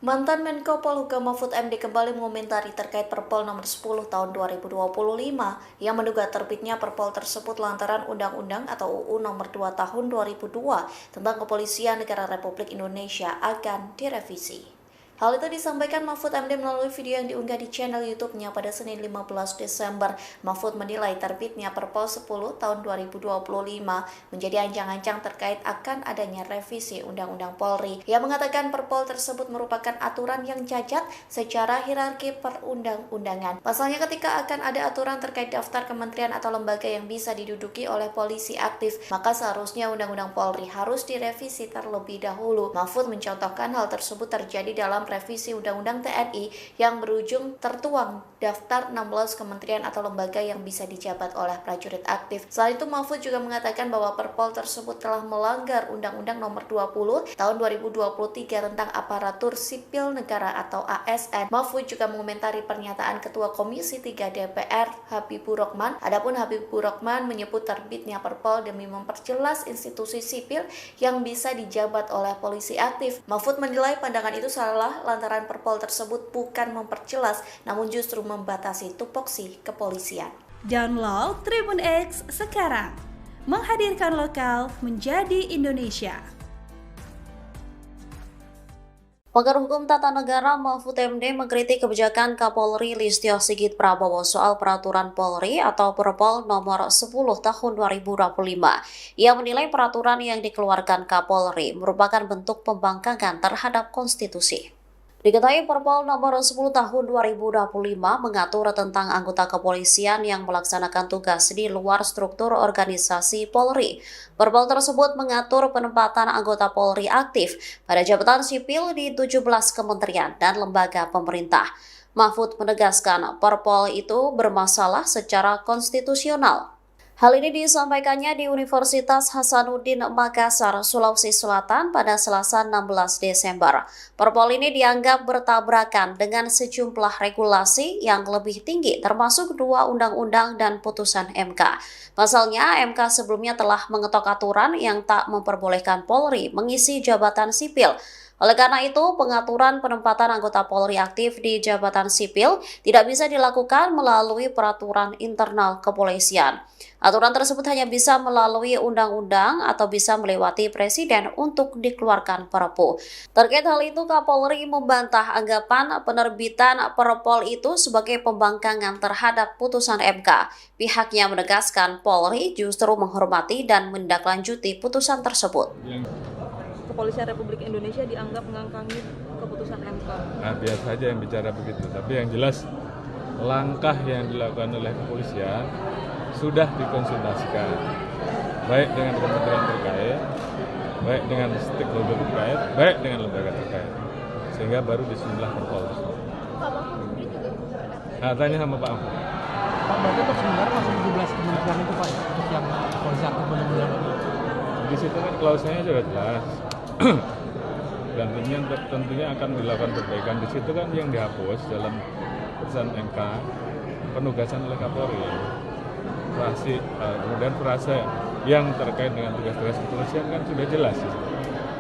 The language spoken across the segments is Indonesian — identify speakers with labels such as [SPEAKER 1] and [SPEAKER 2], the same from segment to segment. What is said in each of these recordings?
[SPEAKER 1] Mantan Menko Polhukam Mahfud MD kembali mengomentari terkait Perpol nomor 10 tahun 2025 yang menduga terbitnya Perpol tersebut lantaran Undang-Undang atau UU nomor 2 tahun 2002 tentang Kepolisian Negara Republik Indonesia akan direvisi. Hal itu disampaikan Mahfud MD melalui video yang diunggah di channel YouTube-nya pada Senin 15 Desember. Mahfud menilai terbitnya Perpol 10 tahun 2025 menjadi ancang-ancang terkait akan adanya revisi Undang-Undang Polri. Ia mengatakan Perpol tersebut merupakan aturan yang cacat secara hierarki perundang-undangan. Pasalnya ketika akan ada aturan terkait daftar kementerian atau lembaga yang bisa diduduki oleh polisi aktif, maka seharusnya Undang-Undang Polri harus direvisi terlebih dahulu. Mahfud mencontohkan hal tersebut terjadi dalam revisi Undang-Undang TNI yang berujung tertuang daftar 16 kementerian atau lembaga yang bisa dijabat oleh prajurit aktif. Selain itu, Mahfud juga mengatakan bahwa Perpol tersebut telah melanggar Undang-Undang nomor 20 tahun 2023 tentang aparatur sipil negara atau ASN. Mahfud juga mengomentari pernyataan Ketua Komisi 3 DPR Habibur Rahman. Adapun Habibur Rahman menyebut terbitnya Perpol demi memperjelas institusi sipil yang bisa dijabat oleh polisi aktif. Mahfud menilai pandangan itu salah lantaran Perpol tersebut bukan memperjelas, namun justru membatasi tupoksi kepolisian.
[SPEAKER 2] Download Tribun X sekarang, menghadirkan lokal menjadi Indonesia.
[SPEAKER 1] Pakar Hukum Tata Negara Mahfud MD mengkritik kebijakan Kapolri Listio Sigit Prabowo soal peraturan Polri atau Perpol nomor 10 tahun 2025. Ia menilai peraturan yang dikeluarkan Kapolri merupakan bentuk pembangkangan terhadap konstitusi. Diketahui Perpol nomor 10 tahun 2025 mengatur tentang anggota kepolisian yang melaksanakan tugas di luar struktur organisasi Polri. Perpol tersebut mengatur penempatan anggota Polri aktif pada jabatan sipil di 17 kementerian dan lembaga pemerintah. Mahfud menegaskan Perpol itu bermasalah secara konstitusional. Hal ini disampaikannya di Universitas Hasanuddin Makassar, Sulawesi Selatan pada Selasa 16 Desember. Perpol ini dianggap bertabrakan dengan sejumlah regulasi yang lebih tinggi termasuk 2 undang-undang dan putusan MK. Pasalnya, MK sebelumnya telah mengetok aturan yang tak memperbolehkan Polri mengisi jabatan sipil. Oleh karena itu, pengaturan penempatan anggota Polri aktif di jabatan sipil tidak bisa dilakukan melalui peraturan internal kepolisian. Aturan tersebut hanya bisa melalui undang-undang atau bisa melewati presiden untuk dikeluarkan Perpu. Terkait hal itu, Kapolri membantah anggapan penerbitan Perpol itu sebagai pembangkangan terhadap putusan MK. Pihaknya menegaskan Polri justru menghormati dan menindaklanjuti putusan tersebut.
[SPEAKER 3] Kepolisian Republik Indonesia dianggap mengangkangi keputusan MK.
[SPEAKER 4] Nah, biasa saja yang bicara begitu. Tapi yang jelas langkah yang dilakukan oleh kepolisian sudah dikonsultasikan, baik dengan kementerian terkait, baik dengan stakeholder terkait, baik dengan lembaga terkait, sehingga baru disinilah Perpol. Nah, tanya sama Pak Mahfud.
[SPEAKER 5] Pak, berarti untuk sementara masih 17 kementerian itu Pak, untuk yang polisi aktif benar-benar.
[SPEAKER 4] Di situ kan klausanya sudah jelas. Dan tentunya akan dilakukan perbaikan. Di situ kan yang dihapus dalam putusan MK penugasan oleh Kapolri, kemudian frase yang terkait dengan tugas-tugas kepolisian kan sudah jelas.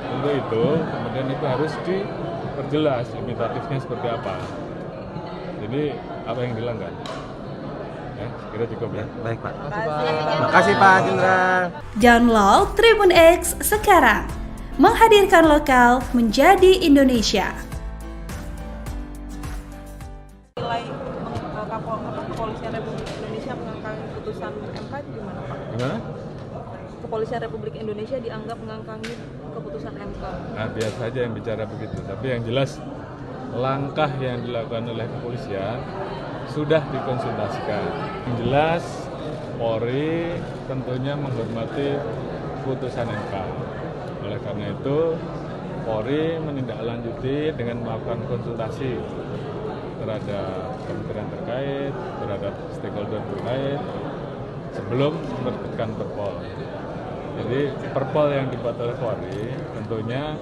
[SPEAKER 4] Untuk itu kemudian itu harus diperjelas limitatifnya seperti apa. Jadi apa yang dilanggar? Ya, kira cukup ya.
[SPEAKER 5] Baik Pak. Terima kasih Pak Jenderal.
[SPEAKER 2] Download Tribun X sekarang, menghadirkan lokal menjadi Indonesia.
[SPEAKER 3] Nilai Kepolisian Republik Indonesia mengangkangi putusan MK itu gimana Pak?
[SPEAKER 4] Gimana?
[SPEAKER 3] Kepolisian Republik Indonesia dianggap mengangkangi keputusan MK.
[SPEAKER 4] Nah, biasa saja yang bicara begitu. Tapi yang jelas langkah yang dilakukan oleh kepolisian sudah dikonsultasikan. Yang jelas Polri tentunya menghormati putusan MK. Oleh karena itu Polri menindaklanjuti dengan melakukan konsultasi terhadap kementerian terkait, terhadap stakeholder terkait sebelum menerbitkan Perpol. Jadi Perpol yang dibuat oleh Polri tentunya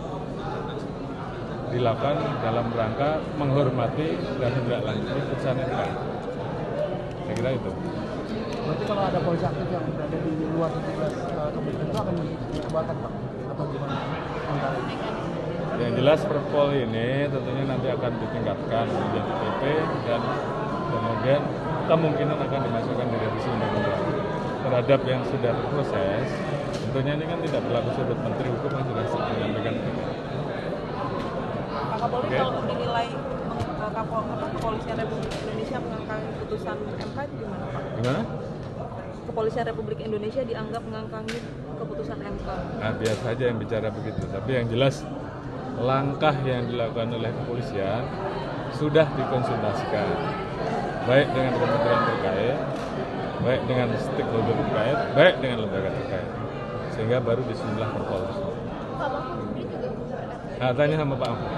[SPEAKER 4] dilakukan dalam rangka menghormati dan menindaklanjuti putusan MK. Saya kira itu.
[SPEAKER 5] Berarti kalau ada polisi aktif yang berada di luar 17 kementerian itu akan dikeluarkan Pak? Atau gimana?
[SPEAKER 4] Yang jelas Perpol ini tentunya nanti akan ditingkatkan menjadi PP dan kemudian kemungkinan akan dimasukkan di revisi undang-undang. Terhadap yang sudah berproses, tentunya ini kan tidak berlaku surut. Menteri Hukum yang sudah menyampaikan itu.
[SPEAKER 3] Pak Kapolri,
[SPEAKER 4] Oke.
[SPEAKER 3] kalau dinilai Kepolisian Republik Indonesia mengangkangi putusan MK itu gimana Pak?
[SPEAKER 4] Gimana?
[SPEAKER 3] Kepolisian Republik Indonesia dianggap mengangkangi keputusan MK.
[SPEAKER 4] Nah, biasa saja yang bicara begitu. Tapi yang jelas langkah yang dilakukan oleh kepolisian sudah dikonsultasikan, baik dengan kementerian terkait, baik dengan stakeholder terkait, baik dengan lembaga terkait, sehingga baru disusunlah Perpol. Nah, tanya sama Pak Mahfud.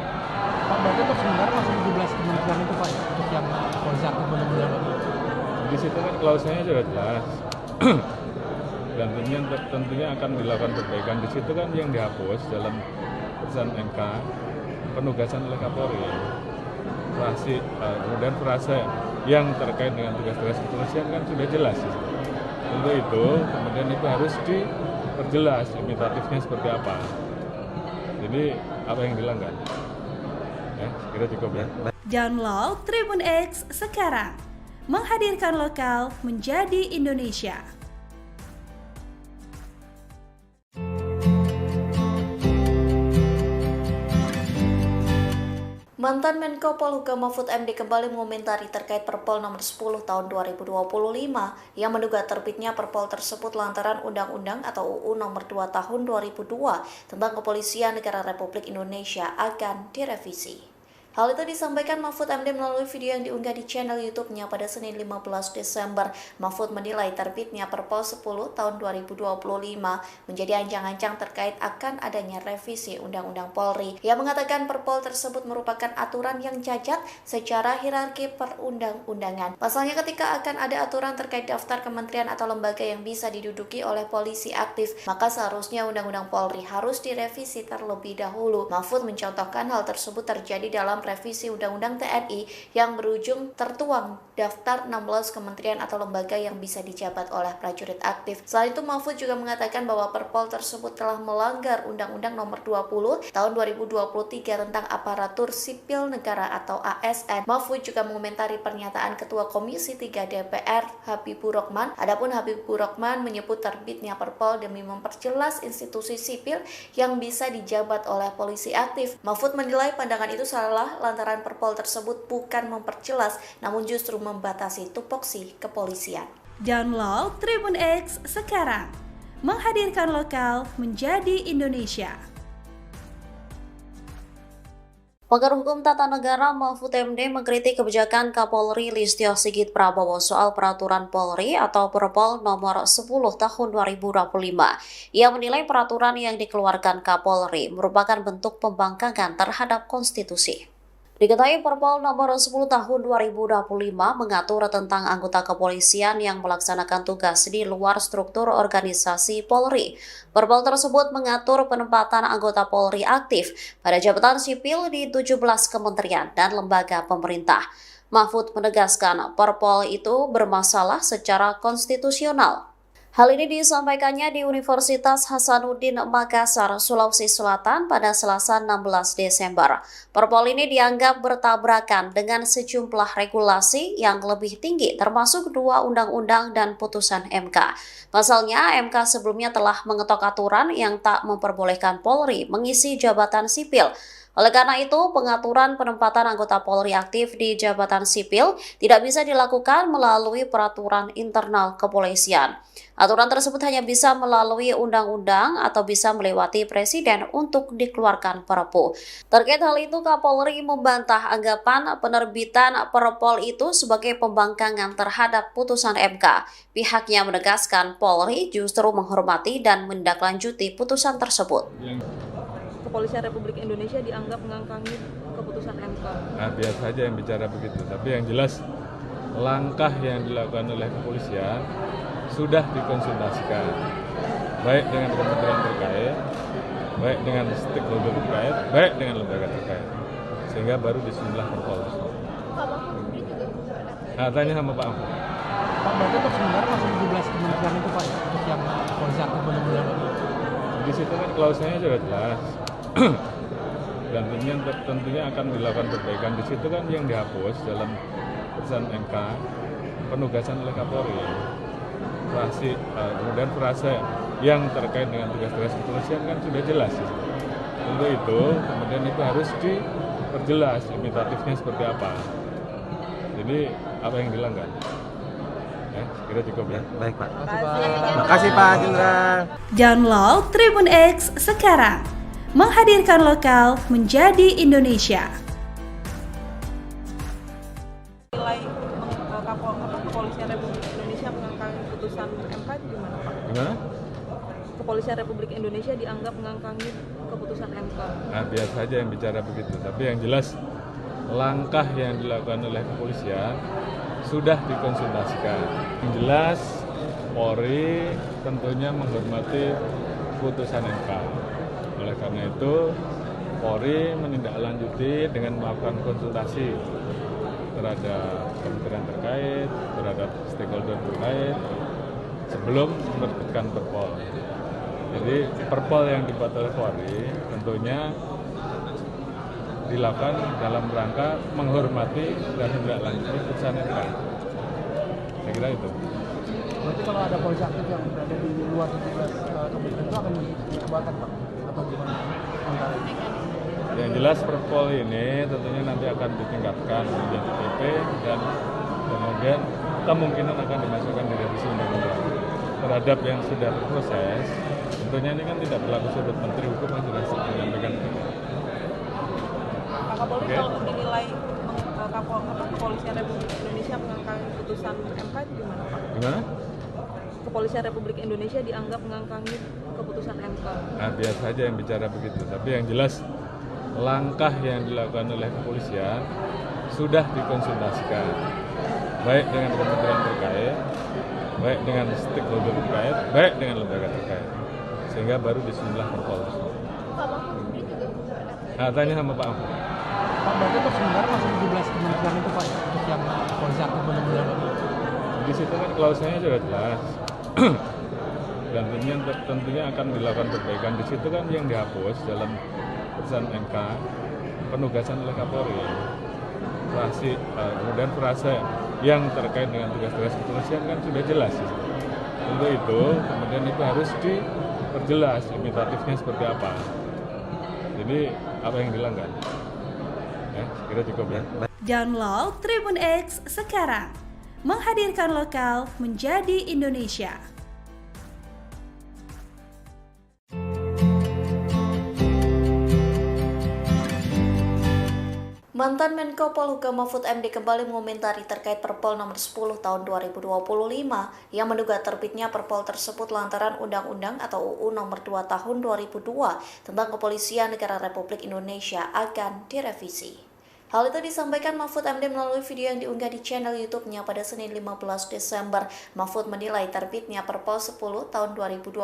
[SPEAKER 5] Pak, berarti untuk sementara masih 17 kementerian itu Pak ya, untuk yang polisi aktif benar-benar.
[SPEAKER 4] Di situ kan klausulnya sudah jelas. Dan tentunya akan dilakukan perbaikan. Di situ kan yang dihapus dalam putusan MK penugasan oleh Kapolri. Kemudian frase yang terkait dengan tugas-tugas kepolisian kan sudah jelas. Untuk itu kemudian itu harus diperjelas limitatifnya seperti apa. Jadi apa yang dilanggar? Ya, kira cukup ya.
[SPEAKER 2] Download Tribun X sekarang. Menghadirkan lokal menjadi Indonesia.
[SPEAKER 1] Mantan Menko Polhukam Mahfud MD kembali mengomentari terkait Perpol nomor 10 tahun 2025 yang menduga terbitnya Perpol tersebut lantaran Undang-Undang atau UU nomor 2 tahun 2002 tentang Kepolisian Negara Republik Indonesia akan direvisi. Hal itu disampaikan Mahfud MD melalui video yang diunggah di channel YouTube-nya pada Senin 15 Desember. Mahfud menilai terbitnya Perpol 10 tahun 2025 menjadi ancang-ancang terkait akan adanya revisi Undang-Undang Polri. Ia mengatakan Perpol tersebut merupakan aturan yang cacat secara hierarki perundang-undangan. Pasalnya ketika akan ada aturan terkait daftar kementerian atau lembaga yang bisa diduduki oleh polisi aktif, maka seharusnya Undang-Undang Polri harus direvisi terlebih dahulu. Mahfud mencontohkan hal tersebut terjadi dalam revisi Undang-Undang TNI yang berujung tertuang daftar 16 kementerian atau lembaga yang bisa dijabat oleh prajurit aktif. Selain itu, Mahfud juga mengatakan bahwa Perpol tersebut telah melanggar Undang-Undang nomor 20 tahun 2023 tentang aparatur sipil negara atau ASN. Mahfud juga mengomentari pernyataan Ketua Komisi 3 DPR Habibur Rahman. Adapun Habibur Rahman menyebut terbitnya Perpol demi memperjelas institusi sipil yang bisa dijabat oleh polisi aktif. Mahfud menilai pandangan itu salah lantaran Perpol tersebut bukan memperjelas namun justru membatasi tupoksi kepolisian.
[SPEAKER 2] Download Tribun X sekarang. Menghadirkan lokal menjadi Indonesia.
[SPEAKER 1] Pakar Hukum Tata Negara Mahfud MD mengkritik kebijakan Kapolri Listio Sigit Prabowo soal peraturan Polri atau Perpol nomor 10 tahun 2025. Ia menilai peraturan yang dikeluarkan Kapolri merupakan bentuk pembangkangan terhadap konstitusi. Diketahui Perpol nomor 10 tahun 2025 mengatur tentang anggota kepolisian yang melaksanakan tugas di luar struktur organisasi Polri. Perpol tersebut mengatur penempatan anggota Polri aktif pada jabatan sipil di 17 kementerian dan lembaga pemerintah. Mahfud menegaskan Perpol itu bermasalah secara konstitusional. Hal ini disampaikannya di Universitas Hasanuddin Makassar, Sulawesi Selatan pada Selasa 16 Desember. Perpol ini dianggap bertabrakan dengan sejumlah regulasi yang lebih tinggi termasuk 2 undang-undang dan putusan MK. Pasalnya, MK sebelumnya telah mengetok aturan yang tak memperbolehkan Polri mengisi jabatan sipil. Oleh karena itu, pengaturan penempatan anggota Polri aktif di jabatan sipil tidak bisa dilakukan melalui peraturan internal kepolisian. Aturan tersebut hanya bisa melalui undang-undang atau bisa melewati presiden untuk dikeluarkan Perpu. Terkait hal itu, Kapolri membantah anggapan penerbitan Perpol itu sebagai pembangkangan terhadap putusan MK. Pihaknya menegaskan Polri justru menghormati dan menindaklanjuti putusan tersebut.
[SPEAKER 3] Kepolisian Republik Indonesia dianggap mengangkangi keputusan MK.
[SPEAKER 4] Nah, biasa saja yang bicara begitu. Tapi yang jelas langkah yang dilakukan oleh kepolisian sudah dikonsultasikan, baik dengan kementerian terkait, baik dengan stakeholder terkait, baik dengan lembaga terkait, sehingga baru disusunlah Perpol. Nah, tanya sama Pak Mahfud.
[SPEAKER 5] Pak, berarti untuk sementara masih 17 kementerian itu Pak ya, untuk yang polisi aktif benar-benar.
[SPEAKER 4] Di situ kan klausulnya sudah jelas. dan tentunya akan dilakukan perbaikan. Di situ kan yang dihapus dalam putusan MK penugasan oleh Kapolri, kemudian frase yang terkait dengan tugas-tugas kepolisian kan sudah jelas. Untuk itu kemudian itu harus diperjelas limitatifnya seperti apa. Jadi apa yang dilanggar? Ya, kira cukup ya.
[SPEAKER 6] Baik Pak. Terima kasih Pak Jenderal.
[SPEAKER 2] Download Tribun X sekarang. Menghadirkan lokal menjadi Indonesia.
[SPEAKER 3] Nilai Kepolisian Republik Indonesia mengangkangi putusan MK itu gimana Pak?
[SPEAKER 4] Gimana?
[SPEAKER 3] Kepolisian Republik Indonesia dianggap mengangkangi keputusan MK.
[SPEAKER 4] Nah, biasa saja yang bicara begitu. Tapi yang jelas langkah yang dilakukan oleh kepolisian sudah dikonsultasikan. Yang jelas Polri tentunya menghormati putusan MK. Oleh karena itu Polri menindaklanjuti dengan melakukan konsultasi terhadap kementerian terkait, terhadap stakeholder terkait sebelum menerbitkan perpol. Jadi perpol yang dibuat oleh Polri tentunya dilakukan dalam rangka menghormati dan menindaklanjuti putusan MK. Saya kira itu.
[SPEAKER 5] Berarti kalau ada polisi aktif yang berada di luar 17 kementerian itu akan dikeluarkan Pak? Atau gimana?
[SPEAKER 4] Yang jelas perpol ini tentunya nanti akan ditingkatkan menjadi PP dan kemudian kemungkinan akan dimasukkan di revisi undang-undang. Terhadap yang sudah berproses, tentunya ini kan tidak berlaku surut. Menteri Hukum yang sudah menyampaikan.
[SPEAKER 3] Pak Kapolri, kalau dinilai Kepolisian Republik Indonesia mengangkangi putusan MK itu gimana Pak?
[SPEAKER 4] Gimana?
[SPEAKER 3] Kepolisian Republik Indonesia dianggap mengangkangi keputusan MK.
[SPEAKER 4] Nah, biasa saja yang bicara begitu. Tapi yang jelas langkah yang dilakukan oleh kepolisian sudah dikonsultasikan, baik dengan kementerian terkait, baik dengan stakeholder terkait, baik dengan lembaga terkait, sehingga baru bismillah perpol. Nah, tanya sama Pak Mahfud.
[SPEAKER 5] Pak, berarti untuk sementara masih 17 kementerian itu Pak, untuk yang polisi aktif benar-benar.
[SPEAKER 4] Di situ kan klausanya sudah jelas. Dan tentunya akan dilakukan perbaikan. Di situ kan yang dihapus dalam putusan MK penugasan oleh Kapolri, kemudian frase yang terkait dengan tugas-tugas kepolisian kan sudah jelas. Untuk itu kemudian itu harus diperjelas limitatifnya seperti apa. Jadi apa yang dilanggar? Ya, kira cukup ya.
[SPEAKER 2] Download Tribun X sekarang. Menghadirkan lokal menjadi Indonesia.
[SPEAKER 1] Mantan Menko Polhukam Mahfud MD kembali mengomentari terkait Perpol nomor 10 tahun 2025 yang menduga terbitnya Perpol tersebut lantaran Undang-Undang atau UU nomor 2 tahun 2002 tentang Kepolisian Negara Republik Indonesia akan direvisi. Hal itu disampaikan Mahfud MD melalui video yang diunggah di channel YouTube-nya pada Senin 15 Desember. Mahfud menilai terbitnya Perpol 10 tahun 2025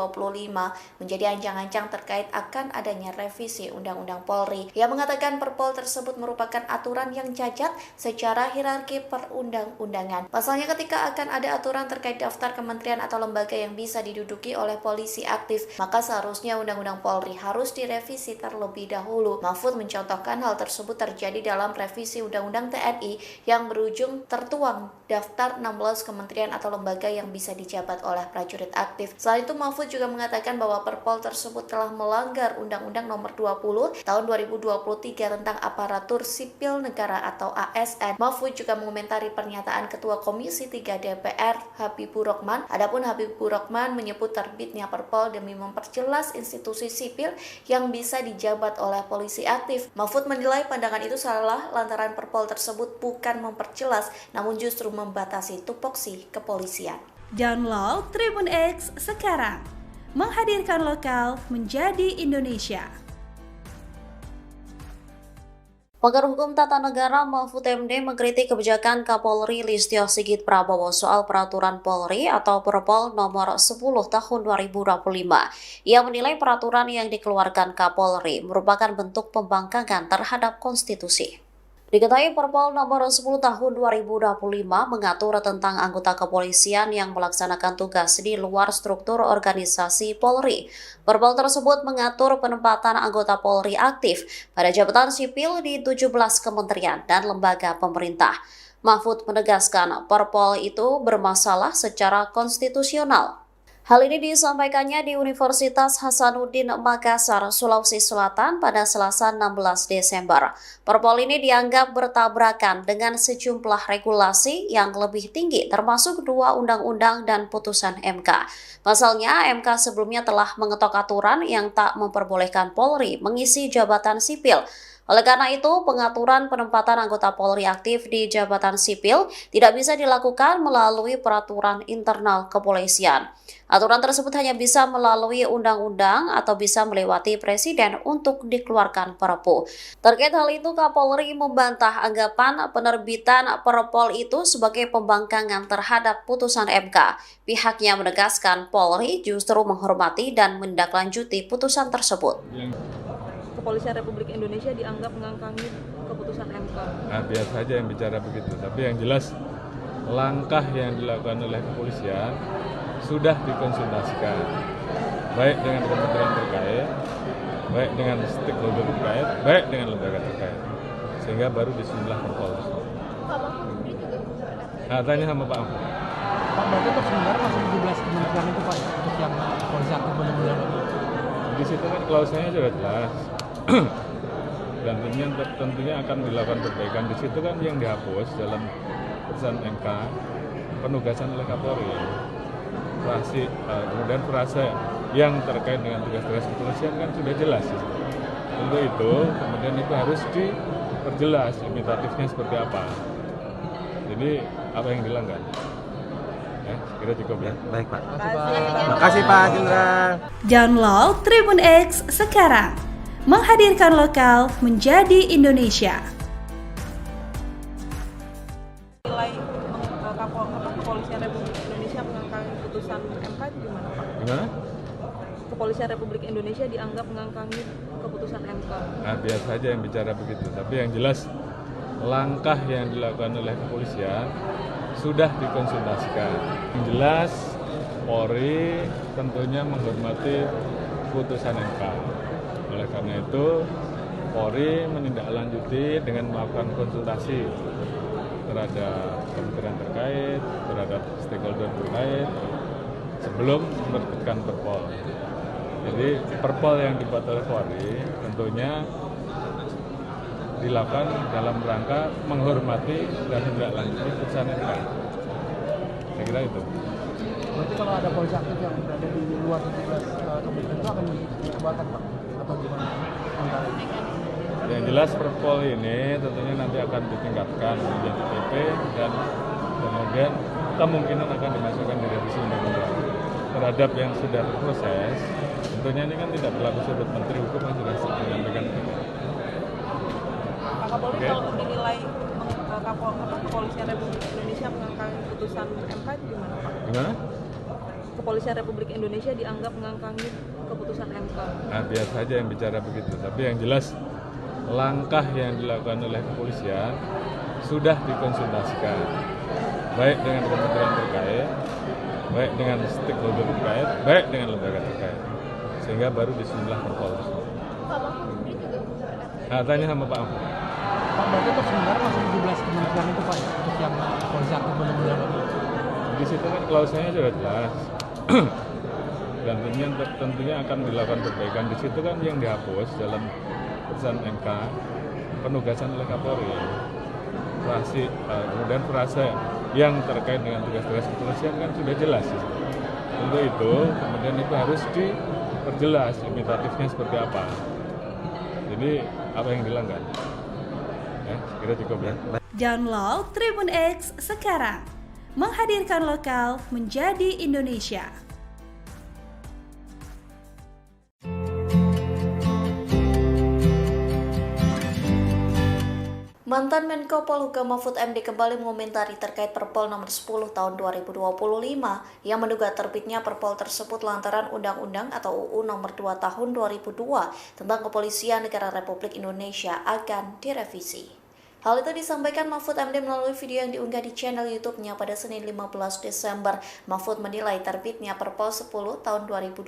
[SPEAKER 1] menjadi ancang-ancang terkait akan adanya revisi Undang-Undang Polri. Ia mengatakan Perpol tersebut merupakan aturan yang cacat secara hierarki perundang-undangan. Pasalnya ketika akan ada aturan terkait daftar kementerian atau lembaga yang bisa diduduki oleh polisi aktif, maka seharusnya Undang-Undang Polri harus direvisi terlebih dahulu. Mahfud mencontohkan hal tersebut terjadi dalam revisi Undang-Undang TNI yang berujung tertuang daftar 16 kementerian atau lembaga yang bisa dijabat oleh prajurit aktif. Selain itu, Mahfud juga mengatakan bahwa Perpol tersebut telah melanggar Undang-Undang nomor 20 tahun 2023 tentang aparatur sipil negara atau ASN. Mahfud juga mengomentari pernyataan Ketua Komisi 3 DPR Habibur Rahman. Adapun Habibur Rahman menyebut terbitnya Perpol demi memperjelas institusi sipil yang bisa dijabat oleh polisi aktif. Mahfud menilai pandangan itu salah lantaran Perpol tersebut bukan memperjelas, namun justru membatasi tupoksi kepolisian.
[SPEAKER 2] Download Tribun X sekarang. Menghadirkan lokal menjadi Indonesia.
[SPEAKER 1] Pakar Hukum Tata Negara Mahfud MD mengkritik kebijakan Kapolri Listio Sigit Prabowo soal peraturan Polri atau Perpol nomor 10 tahun 2025. Ia menilai peraturan yang dikeluarkan Kapolri merupakan bentuk pembangkangan terhadap konstitusi. Diketahui Perpol nomor 10 tahun 2025 mengatur tentang anggota kepolisian yang melaksanakan tugas di luar struktur organisasi Polri. Perpol tersebut mengatur penempatan anggota Polri aktif pada jabatan sipil di 17 kementerian dan lembaga pemerintah. Mahfud menegaskan Perpol itu bermasalah secara konstitusional. Hal ini disampaikannya di Universitas Hasanuddin Makassar, Sulawesi Selatan pada Selasa 16 Desember. Perpol ini dianggap bertabrakan dengan sejumlah regulasi yang lebih tinggi termasuk 2 undang-undang dan putusan MK. Pasalnya, MK sebelumnya telah mengetok aturan yang tak memperbolehkan Polri mengisi jabatan sipil. Oleh karena itu, pengaturan penempatan anggota Polri aktif di jabatan sipil tidak bisa dilakukan melalui peraturan internal kepolisian. Aturan tersebut hanya bisa melalui undang-undang atau bisa melewati presiden untuk dikeluarkan Perpu. Terkait hal itu, Kapolri membantah anggapan penerbitan Perpol itu sebagai pembangkangan terhadap putusan MK. Pihaknya menegaskan Polri justru menghormati dan menindaklanjuti putusan tersebut.
[SPEAKER 3] Kepolisian Republik Indonesia dianggap mengangkangi keputusan MK.
[SPEAKER 4] Nah, biasa saja yang bicara begitu. Tapi yang jelas langkah yang dilakukan oleh kepolisian sudah dikonsultasikan, baik dengan kementerian terkait, baik dengan stakeholder terkait, baik dengan lembaga terkait, sehingga baru disusunlah Perpol. Nah, tanya sama Pak Mahfud.
[SPEAKER 5] Pak, berarti itu sebenarnya masih 17 kementerian itu Pak, untuk yang polisi aktif benar-benar.
[SPEAKER 4] Di situ kan klausulnya sudah jelas. Dan tentunya akan dilakukan perbaikan. Di situ kan yang dihapus dalam putusan MK penugasan oleh Kapolri, kemudian frase yang terkait dengan tugas-tugas kepolisian kan sudah jelas. Untuk itu kemudian itu harus diperjelas limitatifnya seperti apa. Jadi apa yang dilanggar? Ya, kira cukup ya.
[SPEAKER 6] Baik Pak. Makasih Pak Jendra.
[SPEAKER 2] Download Tribun X sekarang. Menghadirkan lokal menjadi Indonesia.
[SPEAKER 3] Nilai Kepolisian Republik Indonesia mengangkangi putusan MK itu gimana Pak?
[SPEAKER 4] Gimana?
[SPEAKER 3] Kepolisian Republik Indonesia dianggap mengangkangi keputusan MK.
[SPEAKER 4] Nah, biasa saja yang bicara begitu. Tapi yang jelas langkah yang dilakukan oleh kepolisian sudah dikonsultasikan. Yang jelas Polri tentunya menghormati putusan MK. Oleh karena itu Polri menindaklanjuti dengan melakukan konsultasi terhadap kementerian terkait, terhadap stakeholder terkait sebelum menerbitkan Perpol. Jadi Perpol yang dibuat oleh Polri tentunya dilakukan dalam rangka menghormati dan menindaklanjuti putusan MK. Saya kira itu.
[SPEAKER 5] Berarti kalau ada polisi aktif yang berada di luar 17 kementerian itu akan dikeluarkan Pak? Atau gimana?
[SPEAKER 4] Yang jelas Perpol ini tentunya nanti akan ditingkatkan menjadi PP dan kemudian kemungkinan akan dimasukkan di revisi undang-undang. Terhadap yang sudah berproses, tentunya ini kan tidak berlaku surut. Menteri Hukum yang sudah menyampaikan itu.
[SPEAKER 3] Pak Kapolri, kalau dinilai Kepolisian Republik Indonesia mengangkangi putusan MK itu gimana Pak?
[SPEAKER 4] Gimana?
[SPEAKER 3] Kepolisian Republik Indonesia dianggap mengangkangi keputusan MK.
[SPEAKER 4] Nah, biasa saja yang bicara begitu. Tapi yang jelas langkah yang dilakukan oleh kepolisian sudah dikonsultasikan, baik dengan kementerian terkait, baik dengan stakeholder terkait, baik dengan lembaga terkait, sehingga baru disusunlah Perpol. Nah, tanya sama Pak Mahfud.
[SPEAKER 5] Pak, berarti itu sebenarnya masih 17 kementerian itu Pak, untuk yang polisi aktif benar-benar.
[SPEAKER 4] Di situ kan klausulnya sudah jelas. Dan tentunya akan dilakukan perbaikan. Di situ kan yang dihapus dalam putusan MK penugasan oleh Kapolri, kemudian frase yang terkait dengan tugas-tugas kepolisian kan sudah jelas. Untuk itu kemudian itu harus diperjelas limitatifnya seperti apa. Jadi apa yang dilanggar? Ya, kira cukup ya.
[SPEAKER 2] Download Tribun X sekarang. Menghadirkan lokal menjadi Indonesia.
[SPEAKER 1] Mantan Menko Polhukam Mahfud MD kembali mengomentari terkait Perpol nomor 10 tahun 2025 yang menduga terbitnya Perpol tersebut lantaran Undang-Undang atau UU nomor 2 tahun 2002 tentang Kepolisian Negara Republik Indonesia akan direvisi. Hal itu disampaikan Mahfud MD melalui video yang diunggah di channel YouTube-nya pada Senin 15 Desember. Mahfud menilai terbitnya Perpol 10 tahun 2025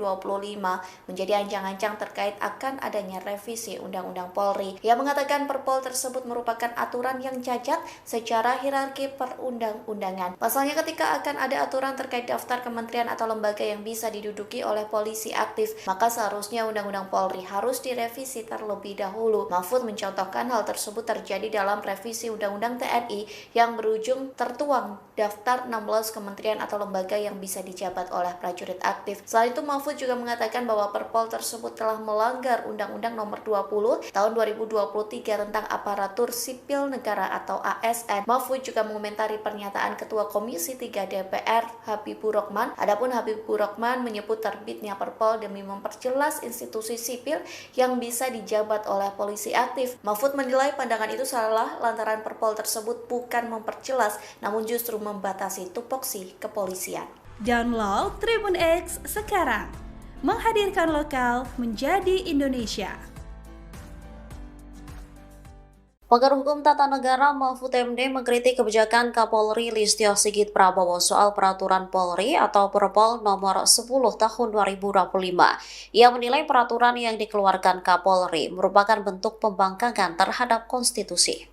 [SPEAKER 1] menjadi ancang-ancang terkait akan adanya revisi Undang-Undang Polri. Ia mengatakan Perpol tersebut merupakan aturan yang cacat secara hierarki perundang-undangan. Pasalnya ketika akan ada aturan terkait daftar kementerian atau lembaga yang bisa diduduki oleh polisi aktif, maka seharusnya Undang-Undang Polri harus direvisi terlebih dahulu. Mahfud mencontohkan hal tersebut terjadi dalam revisi Undang-Undang TNI yang berujung tertuang daftar 16 kementerian atau lembaga yang bisa dijabat oleh prajurit aktif. Selain itu, Mahfud juga mengatakan bahwa Perpol tersebut telah melanggar Undang-Undang Nomor 20 Tahun 2023 tentang Aparatur Sipil Negara atau ASN. Mahfud juga mengomentari pernyataan Ketua Komisi 3 DPR Habibur Rahman. Adapun Habibur Rahman menyebut terbitnya Perpol demi memperjelas institusi sipil yang bisa dijabat oleh polisi aktif. Mahfud menilai pandangan itu salah lantaran Perpol tersebut bukan memperjelas, namun justru membatasi tupoksi kepolisian.
[SPEAKER 2] Download Tribun X sekarang, menghadirkan lokal menjadi Indonesia.
[SPEAKER 1] Pakar Hukum Tata Negara Mahfud MD mengkritik kebijakan Kapolri Listio Sigit Prabowo soal peraturan Polri atau Perpol nomor 10 tahun 2025. Ia menilai peraturan yang dikeluarkan Kapolri merupakan bentuk pembangkangan terhadap konstitusi.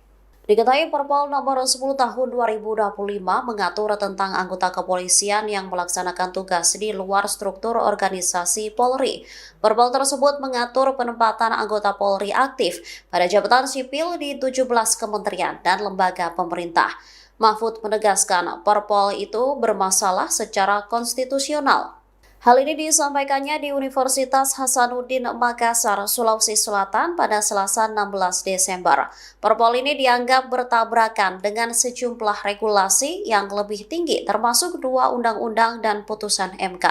[SPEAKER 1] Diketahui Perpol nomor 10 tahun 2025 mengatur tentang anggota kepolisian yang melaksanakan tugas di luar struktur organisasi Polri. Perpol tersebut mengatur penempatan anggota Polri aktif pada jabatan sipil di 17 kementerian dan lembaga pemerintah. Mahfud menegaskan Perpol itu bermasalah secara konstitusional. Hal ini disampaikannya di Universitas Hasanuddin Makassar, Sulawesi Selatan pada Selasa 16 Desember. Perpol ini dianggap bertabrakan dengan sejumlah regulasi yang lebih tinggi termasuk 2 undang-undang dan putusan MK.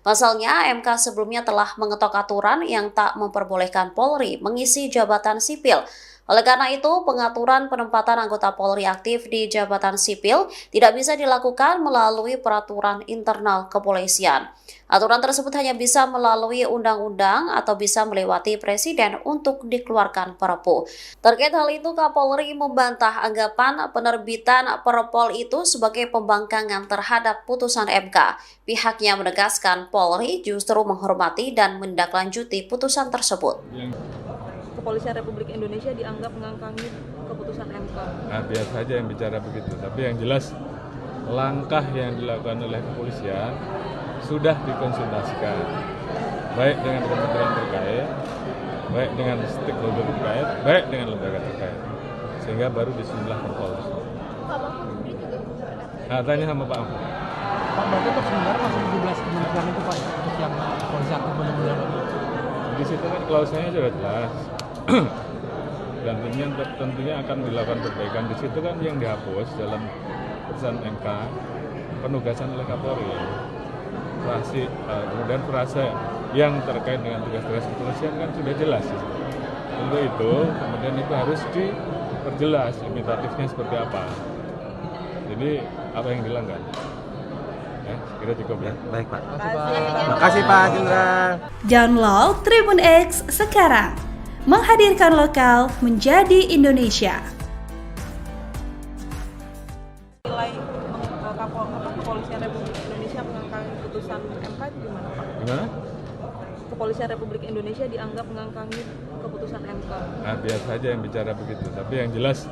[SPEAKER 1] Pasalnya, MK sebelumnya telah mengetok aturan yang tak memperbolehkan Polri mengisi jabatan sipil. Oleh karena itu, pengaturan penempatan anggota Polri aktif di jabatan sipil tidak bisa dilakukan melalui peraturan internal kepolisian. Aturan tersebut hanya bisa melalui undang-undang atau bisa melewati presiden untuk dikeluarkan Perpu. Terkait hal itu, Kapolri membantah anggapan penerbitan Perpol itu sebagai pembangkangan terhadap putusan MK. Pihaknya menegaskan Polri justru menghormati dan menindaklanjuti putusan tersebut.
[SPEAKER 3] Kepolisian Republik Indonesia dianggap mengangkangi keputusan MK.
[SPEAKER 4] Nah, biasa saja yang bicara begitu. Tapi yang jelas langkah yang dilakukan oleh kepolisian sudah dikonsultasikan, baik dengan kementerian terkait, baik dengan stakeholder terkait, baik dengan lembaga terkait, sehingga baru disinilah Perpol. Nah, tanya sama Pak Ahmad.
[SPEAKER 5] Pak, berarti untuk sementara masih 17 kementerian itu Pak, untuk yang polisi aktif benar-benar.
[SPEAKER 4] Di situ kan klausanya sudah jelas. Dan tentunya akan dilakukan perbaikan. Di situ kan yang dihapus dalam putusan MK penugasan oleh Kapolri. Kemudian frase yang terkait dengan tugas-tugas kepolisian kan sudah jelas. Untuk itu, kemudian itu harus diperjelas limitatifnya seperti apa. Jadi apa yang dilanggar? Kira cukup ya.
[SPEAKER 6] Baik Pak. Makasih Pak Jendra.
[SPEAKER 2] Download Tribun X sekarang, menghadirkan lokal menjadi Indonesia.
[SPEAKER 3] Nilai Kepolisian Republik Indonesia mengangkangi putusan MK itu gimana Pak?
[SPEAKER 4] Gimana?
[SPEAKER 3] Kepolisian Republik Indonesia dianggap mengangkangi keputusan MK.
[SPEAKER 4] Nah, biasa saja yang bicara begitu. Tapi yang jelas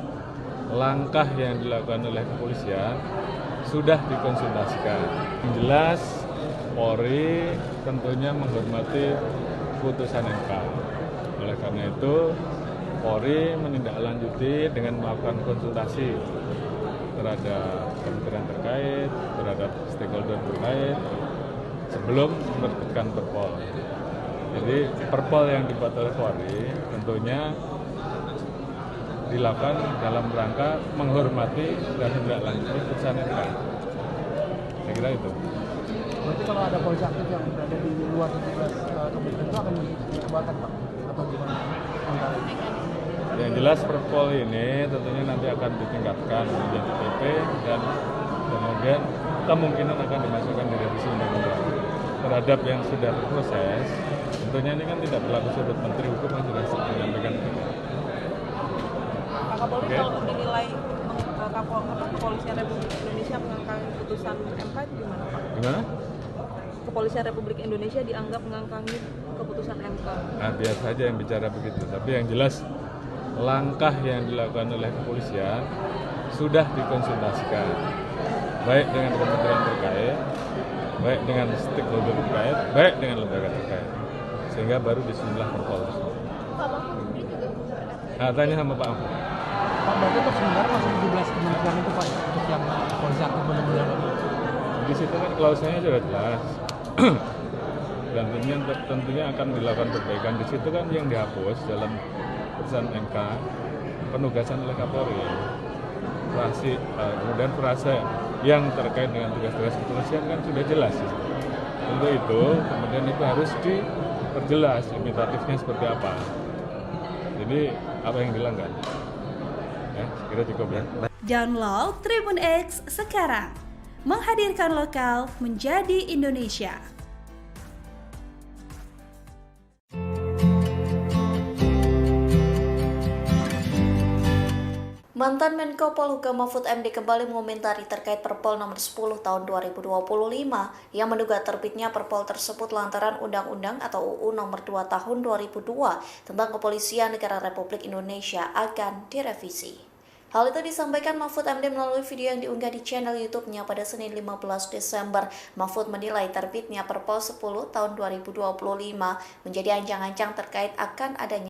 [SPEAKER 4] langkah yang dilakukan oleh kepolisian sudah dikonsultasikan. Yang jelas Polri tentunya menghormati putusan MK. Oleh karena itu Polri menindaklanjuti dengan melakukan konsultasi terhadap kementerian terkait, terhadap stakeholder terkait sebelum menerbitkan Perpol. Jadi Perpol yang dibuat oleh Polri tentunya dilakukan dalam rangka menghormati dan menindaklanjuti putusan MK. Saya kira itu.
[SPEAKER 5] Berarti kalau ada polisi aktif yang berada di luar 17 kementerian itu akan dikeluarkan Pak? Atau gimana?
[SPEAKER 4] Yang jelas Perpol ini tentunya nanti akan ditingkatkan menjadi PP dan kemudian kemungkinan akan dimasukkan di revisi undang-undang. Terhadap yang sudah berproses, tentunya ini kan tidak berlaku surut. Menteri Hukum yang sudah menyampaikan.
[SPEAKER 3] Kapolri
[SPEAKER 4] Oke.
[SPEAKER 3] kalau dinilai Kepolisian Republik Indonesia mengangkangi putusan MK itu gimana Pak?
[SPEAKER 4] Gimana?
[SPEAKER 3] Kepolisian Republik Indonesia dianggap mengangkangi keputusan MK.
[SPEAKER 4] Nah, biasa aja yang bicara begitu. Tapi yang jelas langkah yang dilakukan oleh kepolisian sudah dikonsultasikan, baik dengan kementerian terkait, baik dengan stakeholder terkait, baik dengan lembaga terkait, sehingga baru disunlah perpol. Nah, tanya sama Pak Mahfud.
[SPEAKER 5] Pak, berarti untuk sementara masih 17 kementerian itu Pak, untuk yang polisi aktif benar-benar.
[SPEAKER 4] Di situ kan klausanya sudah jelas. Dan tentunya akan dilakukan perbaikan. Di situ kan yang dihapus dalam putusan MK penugasan oleh Kapolri. Kemudian frase yang terkait dengan tugas-tugas kepolisian kan sudah jelas. Untuk itu kemudian itu harus diperjelas limitatifnya seperti apa. Jadi apa yang dilanggar? Ya, kira cukup ya.
[SPEAKER 2] Download Tribun X sekarang. Menghadirkan lokal menjadi Indonesia.
[SPEAKER 1] Mantan Menko Polhukam Mahfud MD kembali mengomentari terkait Perpol nomor 10 tahun 2025 yang menduga terbitnya Perpol tersebut lantaran Undang-Undang atau UU nomor 2 tahun 2002 tentang Kepolisian Negara Republik Indonesia akan direvisi. Hal itu disampaikan Mahfud MD melalui video yang diunggah di channel YouTube-nya pada Senin 15 Desember. Mahfud menilai terbitnya Perpol 10 tahun 2025 menjadi ancang-ancang terkait akan adanya